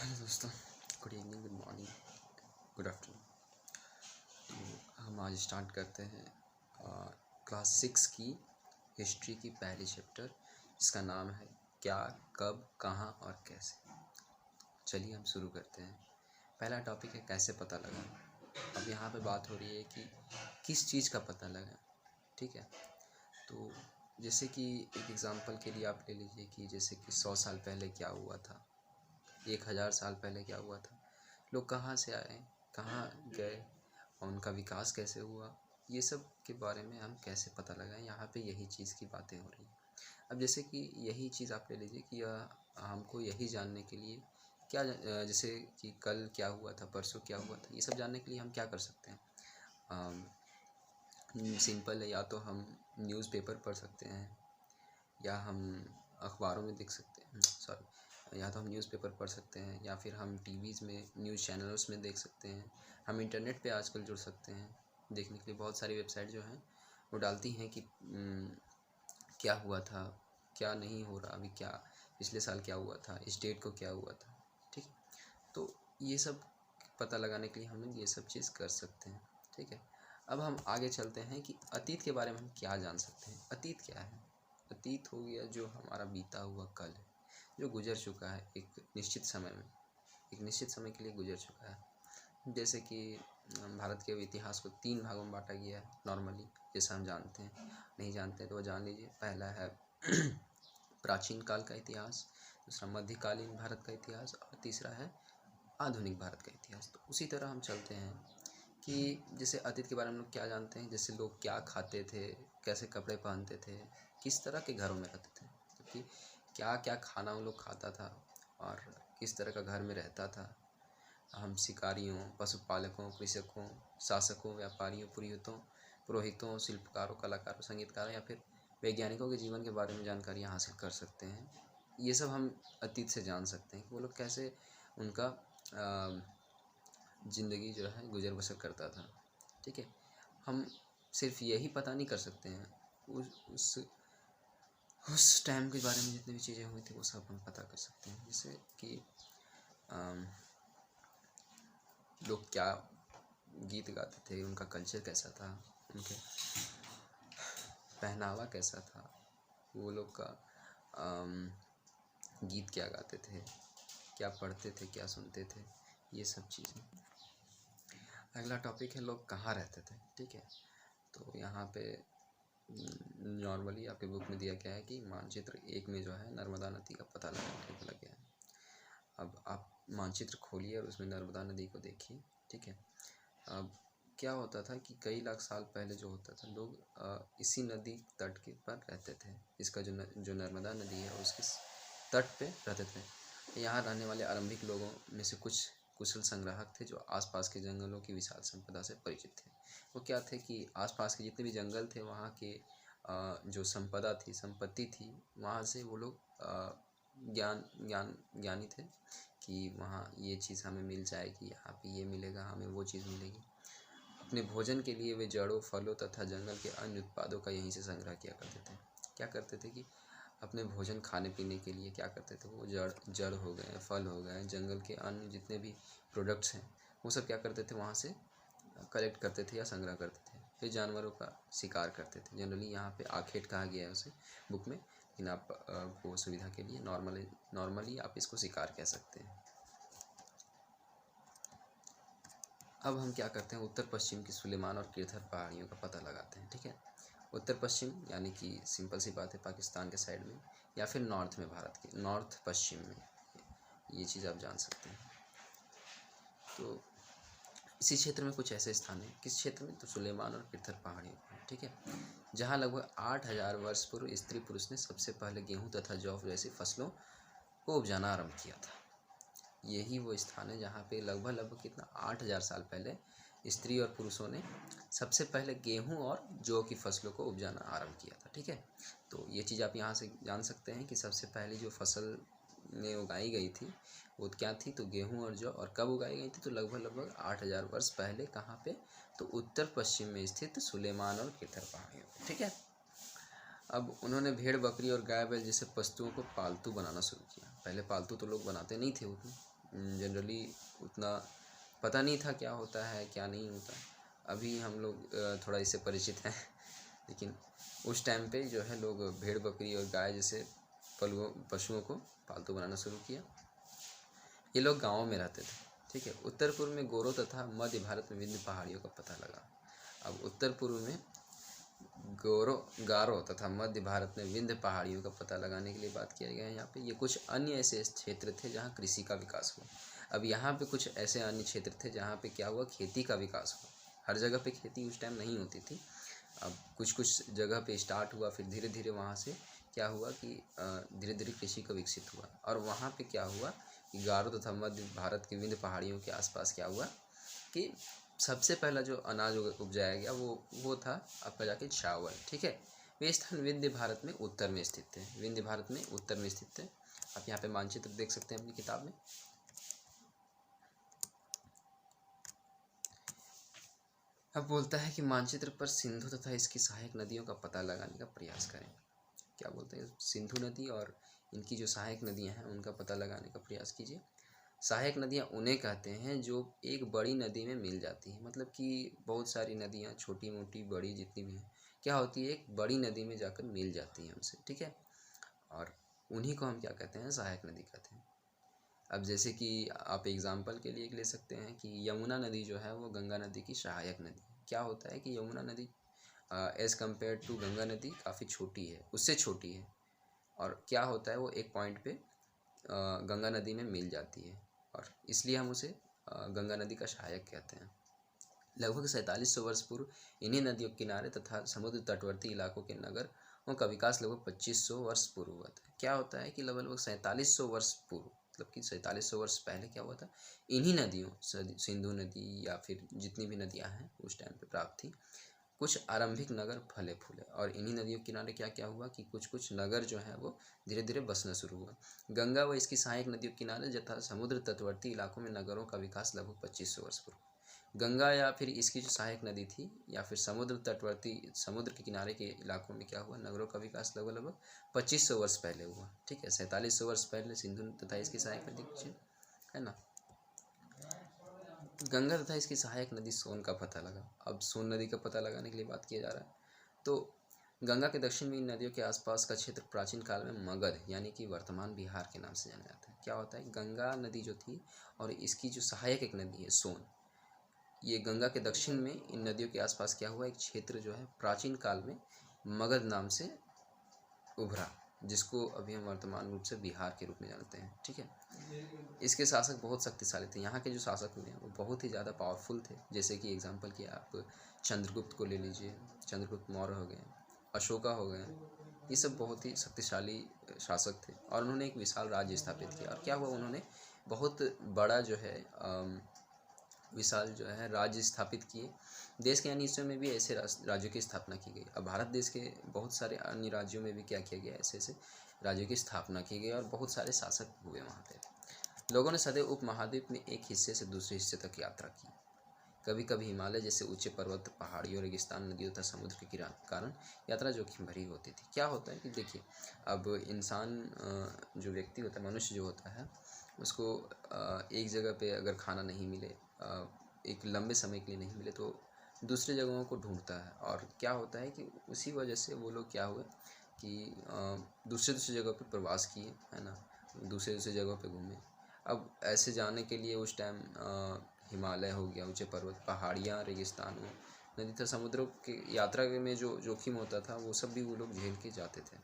Hello दोस्तों, good evening, good morning, good afternoon. तो हम आज स्टार्ट करते हैं क्लास 6 की हिस्ट्री की पहली चैप्टर, जिसका नाम है क्या, कब, कहाँ और कैसे। चलिए हम शुरू करते हैं। पहला टॉपिक है कैसे पता लगा। अब यहाँ पे बात हो रही है कि किस चीज़ का पता लगा, ठीक है। तो जैसे कि एक एग्ज़ाम्पल के लिए आप ले लीजिए कि जैसे कि 100 साल पहले क्या हुआ था, 1000 साल पहले क्या हुआ था, लोग कहाँ से आए, कहाँ गए और उनका विकास कैसे हुआ, ये सब के बारे में हम कैसे पता लगाएं। यहाँ पे यही चीज़ की बातें हो रही हैं। अब जैसे कि यही चीज़ आप ले लीजिए कि हमको यही जानने के लिए क्या जैसे कि कल क्या हुआ था, परसों क्या हुआ था, ये सब जानने के लिए हम क्या कर सकते हैं। सिंपल है, या तो हम न्यूज़पेपर पढ़ सकते हैं, या हम अखबारों में देख सकते हैं, सॉरी, या तो हम न्यूज़पेपर पढ़ सकते हैं, या फिर हम टीवीज़ में न्यूज़ चैनल्स में देख सकते हैं। हम इंटरनेट पे आजकल जुड़ सकते हैं। देखने के लिए बहुत सारी वेबसाइट जो हैं वो डालती हैं कि क्या हुआ था, क्या नहीं हो रहा अभी, क्या पिछले साल क्या हुआ था, इस डेट को क्या हुआ था, ठीक है। तो ये सब पता लगाने के लिए हम लोग ये सब चीज़ कर सकते हैं, ठीक है। अब हम आगे चलते हैं कि अतीत के बारे में हम क्या जान सकते हैं। अतीत क्या है? अतीत हो गया जो हमारा बीता हुआ कल है, जो गुजर चुका है एक निश्चित समय में, एक निश्चित समय के लिए गुजर चुका है। जैसे कि भारत के इतिहास को 3 भागों में बांटा गया है नॉर्मली, जैसा हम जानते हैं। नहीं जानते तो वो जान लीजिए। पहला है प्राचीन काल का इतिहास, दूसरा मध्यकालीन भारत का इतिहास और तीसरा है आधुनिक भारत का इतिहास। तो उसी तरह हम चलते हैं कि जैसे अतीत के बारे में हम लोग क्या जानते हैं, जैसे लोग क्या खाते थे, कैसे कपड़े पहनते थे, किस तरह के घरों में रहते थे, क्योंकि क्या क्या खाना वो लोग खाता था और किस तरह का घर में रहता था। हम शिकारियों, पशुपालकों, कृषकों, शासकों, व्यापारियों, पुरोहितों, शिल्पकारों, कलाकारों, संगीतकारों या फिर वैज्ञानिकों के जीवन के बारे में जानकारियाँ हासिल कर सकते हैं। ये सब हम अतीत से जान सकते हैं कि वो लोग कैसे उनका ज़िंदगी जो है गुजर बसर करता था, ठीक है। हम सिर्फ यही पता नहीं कर सकते हैं, उस टाइम के बारे में जितनी भी चीज़ें हुई थी वो सब हम पता कर सकते हैं। जैसे कि लोग क्या गीत गाते थे, उनका कल्चर कैसा था, उनके पहनावा कैसा था, वो लोग का गीत क्या गाते थे, क्या पढ़ते थे, क्या सुनते थे, ये सब चीज़ें। अगला टॉपिक है लोग कहाँ रहते थे, ठीक है। तो यहाँ पे नॉर्मली आपके बुक में दिया गया है कि मानचित्र 1 में जो है नर्मदा नदी का पता लगाने के लिए बोला गया है। अब आप मानचित्र खोलिए और उसमें नर्मदा नदी को देखिए, ठीक है। अब क्या होता था कि कई लाख साल पहले जो होता था, लोग इसी नदी तट के पर रहते थे। इसका जो नर्मदा नदी है उसके तट पे रहते थे। यहाँ रहने वाले आरंभिक लोगों में से कुछ कुशल संग्राहक थे जो आसपास के जंगलों की विशाल संपदा से परिचित थे। वो क्या थे कि आसपास के जितने भी जंगल थे, वहाँ के जो संपदा थी, संपत्ति थी, वहाँ से वो लोग ज्ञानी थे कि वहाँ ये चीज़ हमें मिल जाएगी, यहाँ पे ये मिलेगा, हमें वो चीज़ मिलेगी। अपने भोजन के लिए वे जड़ों, फलों तथा जंगल के अन्य उत्पादों का यहीं से संग्रह किया करते थे। क्या करते थे कि अपने भोजन खाने पीने के लिए क्या करते थे, वो जड़ हो गए, फल हो गए, जंगल के अन्य जितने भी प्रोडक्ट्स हैं, वो सब क्या करते थे, वहाँ से कलेक्ट करते थे या संग्रह करते थे। फिर जानवरों का शिकार करते थे। जनरली यहाँ पे आखेट कहा गया है उसे बुक में, लेकिन आप को सुविधा के लिए नॉर्मली आप इसको शिकार कह सकते हैं। अब हम क्या करते हैं, उत्तर पश्चिम की सुलेमान और किरथर पहाड़ियों का पता लगाते हैं, ठीक है। उत्तर पश्चिम यानी कि सिंपल सी बात है, पाकिस्तान के साइड में, या फिर नॉर्थ में, भारत के नॉर्थ पश्चिम में, ये चीज़ आप जान सकते हैं। तो इसी क्षेत्र में कुछ ऐसे स्थान हैं, किस क्षेत्र में, तो सुलेमान और किरथर पहाड़ियों में, ठीक है, जहाँ लगभग 8000 वर्ष पूर्व स्त्री पुरुष ने सबसे पहले गेहूँ तथा जौ जैसी फसलों को उपजाना आरंभ किया था। यही वो स्थान है जहाँ पे लगभग कितना 8000 साल पहले स्त्री और पुरुषों ने सबसे पहले गेहूं और जौ की फसलों को उपजाना आरंभ किया था, ठीक है। तो ये चीज़ आप यहाँ से जान सकते हैं कि सबसे पहली जो फसल में उगाई गई थी वो क्या थी, तो गेहूं और जौ। और कब उगाई गई थी, तो लगभग 8000 वर्ष पहले। कहाँ पे, तो उत्तर पश्चिम में स्थित सुलेमान और किरथर पहाड़ियों पे, ठीक है। अब उन्होंने भेड़, बकरी और गाय बैल जैसे पशुओं को पालतू बनाना शुरू किया। पहले पालतू तो लोग बनाते नहीं थे उतने, जनरली उतना पता नहीं था क्या होता है क्या नहीं होता। अभी हम लोग थोड़ा इससे परिचित हैं लेकिन उस टाइम पे जो है लोग भेड़ बकरी और गाय जैसे पशुओं को पालतू बनाना शुरू किया। ये लोग गाँव में रहते थे, ठीक है। उत्तर पूर्व में गोरों तथा मध्य भारत में विंध्य पहाड़ियों का पता लगा। अब उत्तर पूर्व में गारो तथा मध्य भारत में विंध्य पहाड़ियों का पता लगाने के लिए बात किया गया है। यहाँ पे ये कुछ अन्य ऐसे क्षेत्र थे जहाँ कृषि का विकास हुआ। अब यहाँ पे कुछ ऐसे अन्य क्षेत्र थे जहाँ पे क्या हुआ, खेती का विकास हुआ। हर जगह पे खेती उस टाइम नहीं होती थी। अब कुछ कुछ जगह पे स्टार्ट हुआ, फिर धीरे धीरे वहाँ से क्या हुआ कि धीरे धीरे कृषि का विकसित हुआ। और वहाँ पे क्या हुआ कि गारो तथा मध्य भारत की विंध्य पहाड़ियों के आसपास क्या हुआ कि सबसे पहला जो अनाज उपजाया गया वो था आपका जाके चावल, ठीक है। वे स्थान विंध्य भारत में उत्तर में स्थित थे। विंध्य भारत में उत्तर में स्थित थे। आप यहाँ पे मानचित्र देख सकते हैं अपनी किताब में। अब बोलता है कि मानचित्र पर सिंधु तथा इसकी सहायक नदियों का पता लगाने का प्रयास करें। क्या बोलते हैं, सिंधु नदी और इनकी जो सहायक नदियाँ हैं उनका पता लगाने का प्रयास कीजिए। सहायक नदियाँ उन्हें कहते हैं जो एक बड़ी नदी में मिल जाती हैं। मतलब कि बहुत सारी नदियाँ छोटी मोटी बड़ी जितनी भी हैं क्या होती है, एक बड़ी नदी में जाकर मिल जाती हैं उनसे, ठीक है। और उन्हीं को हम क्या कहते हैं, सहायक नदी कहते हैं। अब जैसे कि आप एग्जाम्पल के लिए ले सकते हैं कि यमुना नदी जो है वो गंगा नदी की सहायक नदी है। क्या होता है कि यमुना नदी एज़ कम्पेयर टू गंगा नदी काफ़ी छोटी है, उससे छोटी है। और क्या होता है वो एक पॉइंट पे गंगा नदी में मिल जाती है और इसलिए हम उसे गंगा नदी का सहायक कहते हैं। लगभग 4700 वर्ष पूर्व इन्हीं नदियों के किनारे तथा समुद्र तटवर्ती इलाकों के नगरों का विकास लगभग 2500 वर्ष पूर्व हुआ था। क्या होता है कि लगभग 4700 वर्ष पूर्व, मतलब कि 4700 वर्ष पहले क्या हुआ था, इन्हीं नदियों सिंधु नदी या फिर जितनी भी नदियाँ हैं उस टाइम पे प्राप्त थी, कुछ आरंभिक नगर फले फूले। और इन्हीं नदियों के किनारे क्या क्या हुआ कि कुछ कुछ नगर जो है वो धीरे धीरे बसना शुरू हुआ। गंगा व इसकी सहायक नदियों के किनारे तथा समुद्र तटवर्ती इलाकों में नगरों का विकास लगभग 2500 वर्ष पूर्व। गंगा या फिर इसकी जो सहायक नदी थी या फिर समुद्र तटवर्ती समुद्र के किनारे के इलाकों में क्या हुआ, नगरों का विकास लगभग लगभग 2500 वर्ष पहले हुआ, ठीक है। 4700 वर्ष पहले सिंधु तथा इसकी सहायक नदी है ना। गंगा तथा इसकी सहायक नदी सोन का पता लगा। अब सोन नदी का पता लगाने के लिए बात किया जा रहा है। तो गंगा के दक्षिण में इन नदियों के आसपास का क्षेत्र प्राचीन काल में मगध यानी कि वर्तमान बिहार के नाम से जाना जाता है। क्या होता है, गंगा नदी जो थी और इसकी जो सहायक एक नदी है सोन, ये गंगा के दक्षिण में इन नदियों के आसपास क्या हुआ, एक क्षेत्र जो है प्राचीन काल में मगध नाम से उभरा, जिसको अभी हम वर्तमान रूप से बिहार के रूप में जानते हैं, ठीक है। इसके शासक बहुत शक्तिशाली थे। यहाँ के जो शासक हुए हैं वो बहुत ही ज़्यादा पावरफुल थे। जैसे कि एग्जांपल के आप चंद्रगुप्त को ले लीजिए, चंद्रगुप्त मौर्य हो गए, अशोका हो गए, ये सब बहुत ही शक्तिशाली शासक थे और उन्होंने एक विशाल राज्य स्थापित किया। और क्या हुआ, उन्होंने बहुत बड़ा जो है विशाल जो है राज्य स्थापित किए। देश के अन्य हिस्सों में भी ऐसे राज्यों की स्थापना की गई। अब भारत देश के बहुत सारे अन्य राज्यों में भी क्या किया गया, ऐसे ऐसे राज्यों की स्थापना की गई और बहुत सारे शासक हुए वहाँ पे। लोगों ने सदैव उपमहाद्वीप में एक हिस्से से दूसरे हिस्से तक यात्रा की। कभी कभी हिमालय जैसे ऊंचे पर्वत, पहाड़ियों, रेगिस्तान, नदियों तथा समुद्र के कारण यात्रा जोखिम भरी होती थी। क्या होता है कि देखिए, अब इंसान जो व्यक्ति होता है, मनुष्य जो होता है, उसको एक जगह पे अगर खाना नहीं मिले, एक लंबे समय के लिए नहीं मिले, तो दूसरे जगहों को ढूंढता है। और क्या होता है कि उसी वजह से वो लोग क्या हुए कि दूसरे दूसरे जगह पे प्रवास किए, है ना, दूसरे दूसरे जगहों पे घूमे। अब ऐसे जाने के लिए उस टाइम हिमालय हो गया, ऊंचे पर्वत, पहाड़ियाँ, रेगिस्तान, नदी तथा समुद्रों के यात्रा में जो जोखिम होता था वो सब भी वो लोग झेल के जाते थे।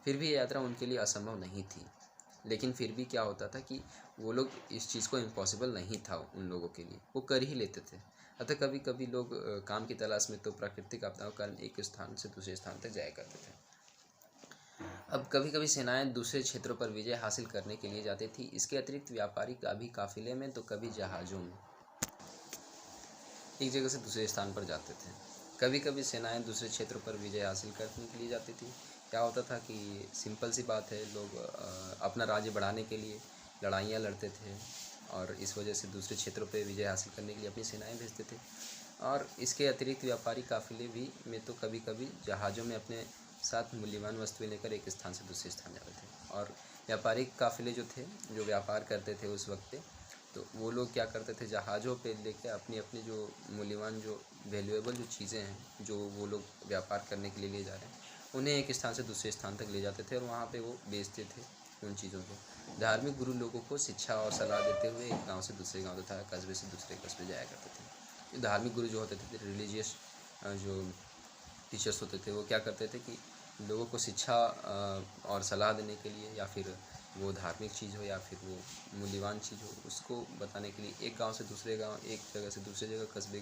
फिर भी ये यात्रा उनके लिए असंभव नहीं थी, लेकिन फिर भी क्या होता था कि वो लोग इस चीज़ को इम्पॉसिबल नहीं था उन लोगों के लिए, वो कर ही लेते थे। अतः कभी कभी लोग काम की तलाश में तो प्राकृतिक आपदाओं के कारण एक स्थान से दूसरे स्थान तक जाया करते थे। अब कभी कभी सेनाएं दूसरे क्षेत्रों पर विजय हासिल करने के लिए जाती थी। इसके अतिरिक्त व्यापारी कभी काफिले में तो कभी जहाज़ों में एक जगह से दूसरे स्थान पर जाते थे। कभी कभी सेनाएं दूसरे क्षेत्रों पर विजय हासिल करने के लिए जाती थी। क्या होता था कि सिंपल सी बात है, लोग अपना राज्य बढ़ाने के लिए लड़ाइयाँ लड़ते थे और इस वजह से दूसरे क्षेत्रों पर विजय हासिल करने के लिए अपनी सेनाएं भेजते थे। और इसके अतिरिक्त व्यापारी काफिले भी में तो कभी कभी जहाज़ों में अपने साथ मूल्यवान वस्तुएं लेकर एक स्थान से दूसरे स्थान जाते थे। और व्यापारिक काफिले जो थे, जो व्यापार करते थे उस वक्त पे, तो वो लोग क्या करते थे, जहाज़ों पे लेके अपनी अपनी जो मूल्यवान जो वैल्यूएबल जो चीज़ें हैं जो वो लोग व्यापार करने के लिए ले जा रहे हैं, उन्हें एक स्थान से दूसरे स्थान तक ले जाते थे और वहाँ पे वो बेचते थे उन चीज़ों को। धार्मिक गुरु लोगों को शिक्षा और सलाह देते हुए एक गांव से दूसरे गांव तथा कस्बे से दूसरे कस्बे जाया करते थे। ये धार्मिक गुरु जो होते थे, रिलीजियस जो टीचर्स होते थे, वो क्या करते थे कि लोगों को शिक्षा और सलाह देने के लिए, या फिर वो धार्मिक चीज़ हो या फिर वो मूल्यवान चीज़ हो, उसको बताने के लिए एक गांव से दूसरे गांव, एक जगह से दूसरी जगह, कस्बे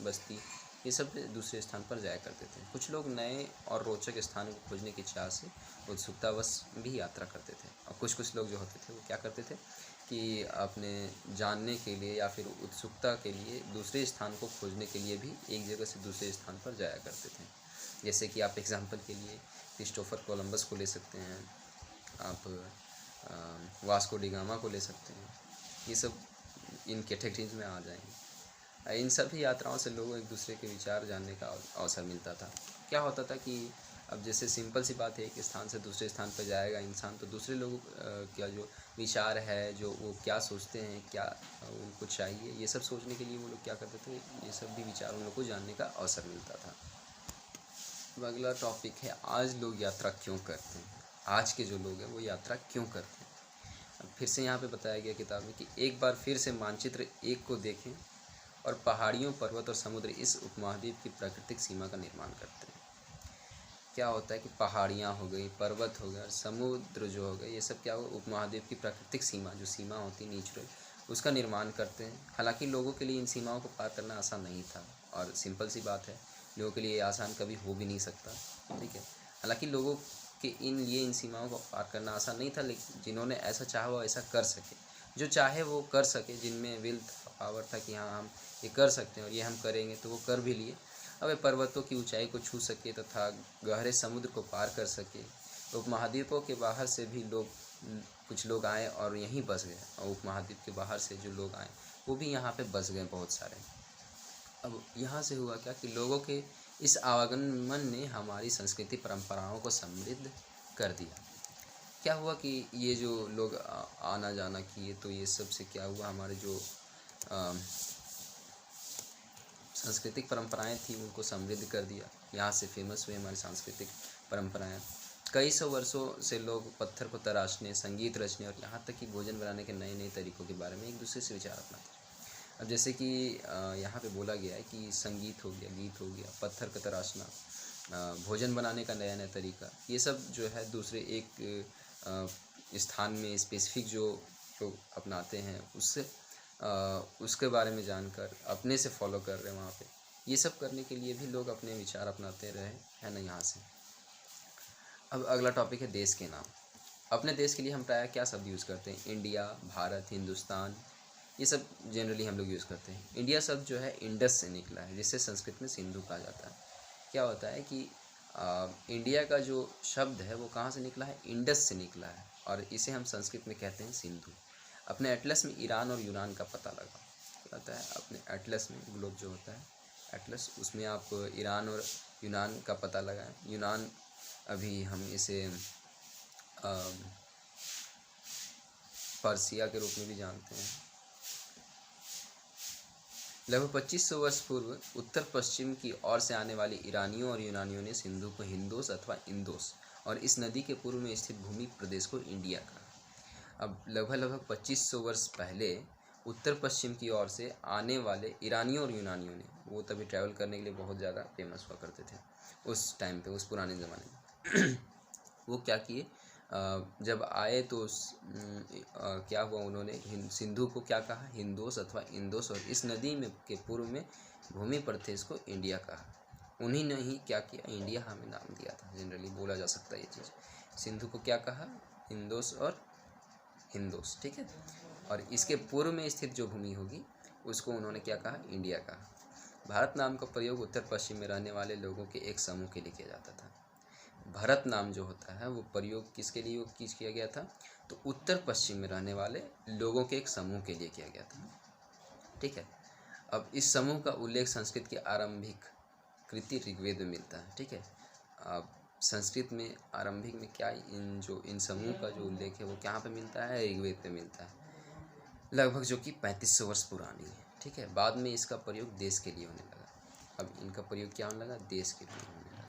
बस्ती ये सब दूसरे स्थान पर जाया करते थे। कुछ लोग नए और रोचक स्थानों को खोजने की चाह से उत्सुकतावश भी यात्रा करते थे, और कुछ कुछ लोग जो होते थे वो क्या करते थे कि अपने जानने के लिए या फिर उत्सुकता के लिए दूसरे स्थान को खोजने के लिए भी एक जगह से दूसरे स्थान पर जाया करते थे। जैसे कि आप एग्जांपल के लिए क्रिस्टोफर कोलंबस को ले सकते हैं, आप वास्को डिगामा को ले सकते हैं। ये सब इन कैटेगरीज में आ जाएंगे। इन सभी यात्राओं से लोगों एक दूसरे के विचार जानने का अवसर मिलता था। क्या होता था कि अब जैसे सिंपल सी बात है, एक स्थान से दूसरे स्थान पर जाएगा इंसान, तो दूसरे लोगों का जो विचार है, जो वो क्या सोचते हैं, क्या उनको चाहिए, ये सब सोचने के लिए वो लोग क्या करते थे, ये सब भी विचार उन लोग को जानने का अवसर मिलता था। अब अगला टॉपिक है, आज लोग यात्रा क्यों करते हैं। आज के जो लोग हैं वो यात्रा क्यों करते हैं। अब फिर से यहाँ पे बताया गया किताब में कि एक बार फिर से मानचित्र एक को देखें और पहाड़ियों, पर्वत और समुद्र इस उपमहाद्वीप की प्राकृतिक सीमा का निर्माण करते हैं। क्या होता है कि पहाड़ियाँ हो गई, पर्वत हो गया, समुद्र जो हो गए, ये सब क्या हो, उपमहाद्वीप की प्राकृतिक सीमा, जो सीमा होती है नेचुरल, उसका निर्माण करते हैं। हालांकि लोगों के लिए इन सीमाओं को पार करना आसान नहीं था, और सिंपल सी बात है, लोगों के लिए आसान कभी हो भी नहीं सकता, ठीक है। हालांकि लोगों के इन सीमाओं को पार करना आसान नहीं था, लेकिन जिन्होंने ऐसा चाहा वो ऐसा कर सके, जो चाहे वो कर सके, जिनमें विल था, पावर था कि हाँ हम ये कर सकते हैं और ये हम करेंगे, तो वो कर भी लिए। अब वे पर्वतों की ऊंचाई को छू सके तथा गहरे समुद्र को पार कर सके। उपमहाद्वीपों के बाहर से भी कुछ लोग आए और यहीं बस गए, और उपमहाद्वीप के बाहर से जो लोग आए वो भी यहाँ पे बस गए बहुत सारे। अब यहाँ से हुआ क्या कि लोगों के इस आवागमन ने हमारी संस्कृति परंपराओं को समृद्ध कर दिया। क्या हुआ कि ये जो लोग आना जाना किए, तो ये सब से क्या हुआ, हमारे जो सांस्कृतिक परंपराएं थी उनको समृद्ध कर दिया। यहाँ से फेमस हुए हमारी सांस्कृतिक परंपराएं। कई सौ वर्षों से लोग पत्थर को तराशने, संगीत रचने और यहाँ तक कि भोजन बनाने के नए नए तरीकों के बारे में एक दूसरे से विचार अपनाते हैं। अब जैसे कि यहाँ पे बोला गया है कि संगीत हो गया, गीत हो गया, पत्थर का तराशना, भोजन बनाने का नया नया तरीका, ये सब जो है दूसरे एक स्थान में स्पेसिफिक जो लोग अपनाते हैं, उसके बारे में जानकर अपने से फॉलो कर रहे हैं वहाँ पे। ये सब करने के लिए भी लोग अपने विचार अपनाते रहे हैं ना यहाँ से। अब अगला टॉपिक है देश के नाम। अपने देश के लिए हम प्रायः क्या शब्द यूज़ करते हैं, इंडिया, भारत, हिंदुस्तान, ये सब जनरली हम लोग यूज़ करते हैं। इंडिया शब्द जो है इंडस से निकला है, जिससे संस्कृत में सिंधु कहा जाता है। क्या होता है कि इंडिया का जो शब्द है वो कहाँ से निकला है, इंडस से निकला है, और इसे हम संस्कृत में कहते हैं सिंधु। अपने एटलस में ईरान और यूनान का पता लगा। क्या होता है, अपने एटलस में, ग्लोब जो होता है एटलस, उसमें आप ईरान और यूनान का पता लगाएं। यूनान अभी हम इसे पर्सिया के रूप में भी जानते हैं। लगभग 2500 वर्ष पूर्व उत्तर पश्चिम की ओर से आने वाले ईरानियों और यूनानियों ने सिंधु को हिंदोस अथवा इंदोस और इस नदी के पूर्व में स्थित भूमि प्रदेश को इंडिया कहा। अब लगभग 2500 वर्ष पहले उत्तर पश्चिम की ओर से आने वाले ईरानियों और यूनानियों ने, वो तभी ट्रैवल करने के लिए बहुत ज़्यादा फेमस हुआ करते थे उस टाइम पे, उस पुराने ज़माने में। वो क्या किए, जब आए तो क्या हुआ, उन्होंने सिंधु को क्या कहा, हिंदोस अथवा इंदोस, और इस नदी में के पूर्व में भूमि प्रदेश को इंडिया कहा। उन्हीं ने ही क्या किया, इंडिया हमें नाम दिया था। जनरली बोला जा सकता है ये चीज़। सिंधु को क्या कहा, इंदोस और हिंदोस, ठीक है। और इसके पूर्व में स्थित जो भूमि होगी उसको उन्होंने क्या कहा, इंडिया कहा। भारत नाम का प्रयोग उत्तर पश्चिम में रहने वाले लोगों के एक समूह के लिए किया जाता था। भरत नाम जो होता है वो प्रयोग किसके लिए किया गया था, तो उत्तर पश्चिम में रहने वाले लोगों के एक समूह के लिए किया गया था, ठीक है। अब इस समूह का उल्लेख संस्कृत की आरंभिक कृति ऋग्वेद में मिलता है, ठीक है। अब संस्कृत में आरंभिक में क्या, इन समूह का जो उल्लेख है वो कहाँ पे मिलता है, ऋग्वेद पे मिलता है। लगभग जो कि 3500 वर्ष पुरानी है। ठीक है, बाद में इसका प्रयोग देश के लिए होने लगा। अब इनका प्रयोग क्या होने लगा, देश के लिए होने लगा।